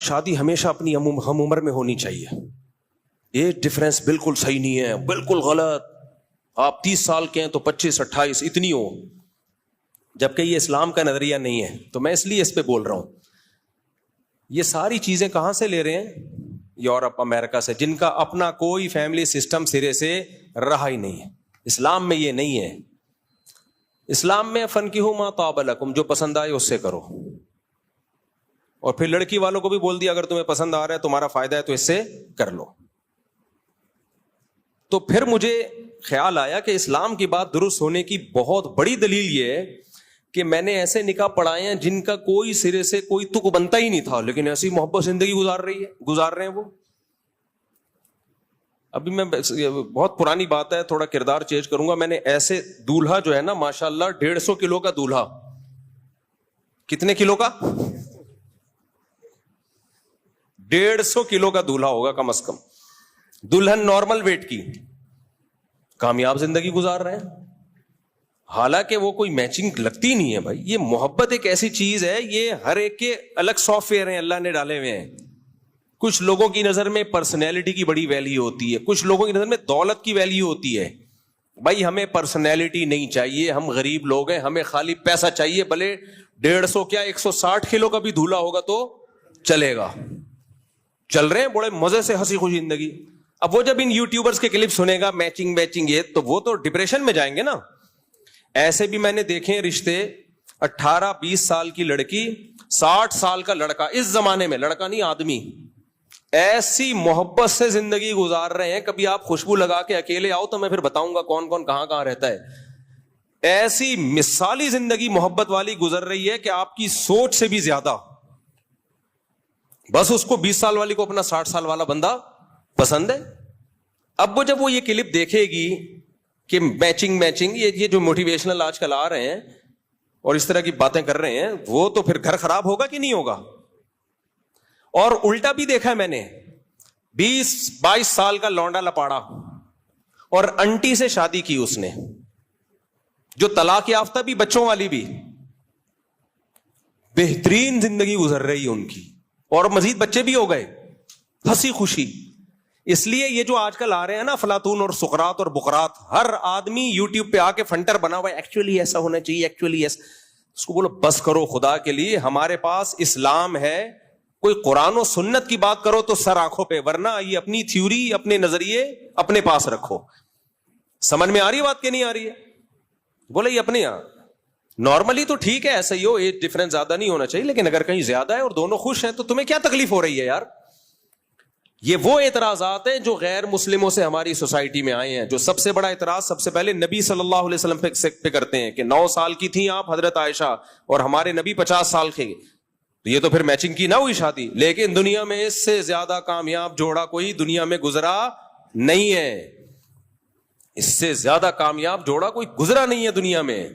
شادی ہمیشہ اپنی ہم عمر میں ہونی چاہیے. یہ ڈفرینس بالکل صحیح نہیں ہے, بالکل غلط. آپ 30 سال کے ہیں تو 25-28 اتنی ہو, جبکہ یہ اسلام کا نظریہ نہیں ہے. تو میں اس لیے اس پہ بول رہا ہوں. یہ ساری چیزیں کہاں سے لے رہے ہیں؟ یورپ امریکہ سے, جن کا اپنا کوئی فیملی سسٹم سرے سے رہا ہی نہیں ہے. اسلام میں یہ نہیں ہے. اسلام میں فنکحوا ما طاب لکم, جو پسند آئے اس سے کرو. اور پھر لڑکی والوں کو بھی بول دیا اگر تمہیں پسند آ رہا ہے, تمہارا فائدہ ہے تو اس سے کر لو. تو پھر مجھے خیال آیا کہ اسلام کی بات درست ہونے کی بہت بڑی دلیل یہ ہے کہ میں نے ایسے نکاح پڑھائے ہیں جن کا کوئی سرے سے کوئی تک بنتا ہی نہیں تھا, لیکن ایسی محبت زندگی گزار رہے ہیں وہ. ابھی میں بہت پرانی بات ہے, تھوڑا کردار چینج کروں گا. میں نے ایسے دولہا جو ہے نا ماشاءاللہ 150 کلو کا دولہا. کتنے کلو کا؟ 150 کلو کا دولہا ہوگا کم از کم. دلہن نارمل ویٹ کی, کامیاب زندگی گزار رہے ہیں. حالانکہ وہ کوئی میچنگ لگتی نہیں ہے بھائی. یہ محبت ایک ایسی چیز ہے, یہ ہر ایک کے الگ سافٹ ویئر ہیں اللہ نے ڈالے ہوئے ہیں. کچھ لوگوں کی نظر میں پرسنالٹی کی بڑی ویلیو ہوتی ہے, کچھ لوگوں کی نظر میں دولت کی ویلیو ہوتی ہے. بھائی ہمیں پرسنالٹی نہیں چاہیے, ہم غریب لوگ ہیں, ہمیں خالی پیسہ چاہیے. بھلے 150 کیا 160 کلو کا بھی دھولا ہوگا تو چلے گا. چل رہے ہیں بڑے مزے سے ہنسی خوشی زندگی. اب وہ جب ان یوٹیوبرز کے کلپ سنے گا میچنگ یہ, تو وہ تو ڈپریشن میں جائیں گے نا. ایسے بھی میں نے دیکھے رشتے, 18-20 سال کی لڑکی 60 سال کا لڑکا, اس زمانے میں لڑکا نہیں آدمی, ایسی محبت سے زندگی گزار رہے ہیں. کبھی آپ خوشبو لگا کے اکیلے آؤ تو میں پھر بتاؤں گا کون کون کہاں کہاں رہتا ہے. ایسی مثالی زندگی محبت والی گزر رہی ہے کہ آپ کی سوچ سے بھی زیادہ. بس اس کو 20 سال والی کو اپنا 60 سال والا بندہ پسند ہے. اب وہ جب وہ یہ کلپ دیکھے گی کہ میچنگ یہ جو موٹیویشنل آج کل آ رہے ہیں اور اس طرح کی باتیں کر رہے ہیں, وہ تو پھر گھر خراب ہوگا کہ نہیں ہوگا. اور الٹا بھی دیکھا ہے میں نے, 20-22 سال کا لونڈا لپاڑا اور انٹی سے شادی کی اس نے, جو طلاق یافتہ بھی بچوں والی بھی, بہترین زندگی گزر رہی ہے ان کی, اور مزید بچے بھی ہو گئے ہنسی خوشی. اس لیے یہ جو آج کل آ رہے ہیں نا افلاطون اور سقراط اور بقراط, ہر آدمی یوٹیوب پہ آ کے فنٹر بنا ہوا ہے, ایکچولی ایسا ہونا چاہیے, ایکچولی ایسا. اس کو بولو بس کرو خدا کے لیے, ہمارے پاس اسلام ہے. کوئی قرآن و سنت کی بات کرو تو سر آنکھوں پہ, ورنہ یہ اپنی تھیوری اپنے نظریے اپنے پاس رکھو. سمجھ میں آ رہی ہے بات کہ نہیں آ رہی ہے؟ بولے یہ اپنے یہاں نارملی تو ٹھیک ہے, ایسا ہی ہو, ایج ڈفرنس زیادہ نہیں ہونا چاہیے, لیکن اگر کہیں زیادہ ہے اور دونوں خوش ہیں تو تمہیں کیا تکلیف ہو رہی ہے یار؟ یہ وہ اعتراضات ہیں جو غیر مسلموں سے ہماری سوسائٹی میں آئے ہیں. جو سب سے بڑا اعتراض سب سے پہلے نبی صلی اللہ علیہ وسلم پہ کرتے ہیں کہ 9 سال کی تھیں آپ حضرت عائشہ, اور ہمارے نبی 50 سال کے. تو یہ تو پھر میچنگ کی نہ ہوئی شادی. لیکن دنیا میں اس سے زیادہ کامیاب جوڑا کوئی دنیا میں گزرا نہیں ہے. اس سے زیادہ کامیاب جوڑا کوئی گزرا نہیں ہے دنیا میں.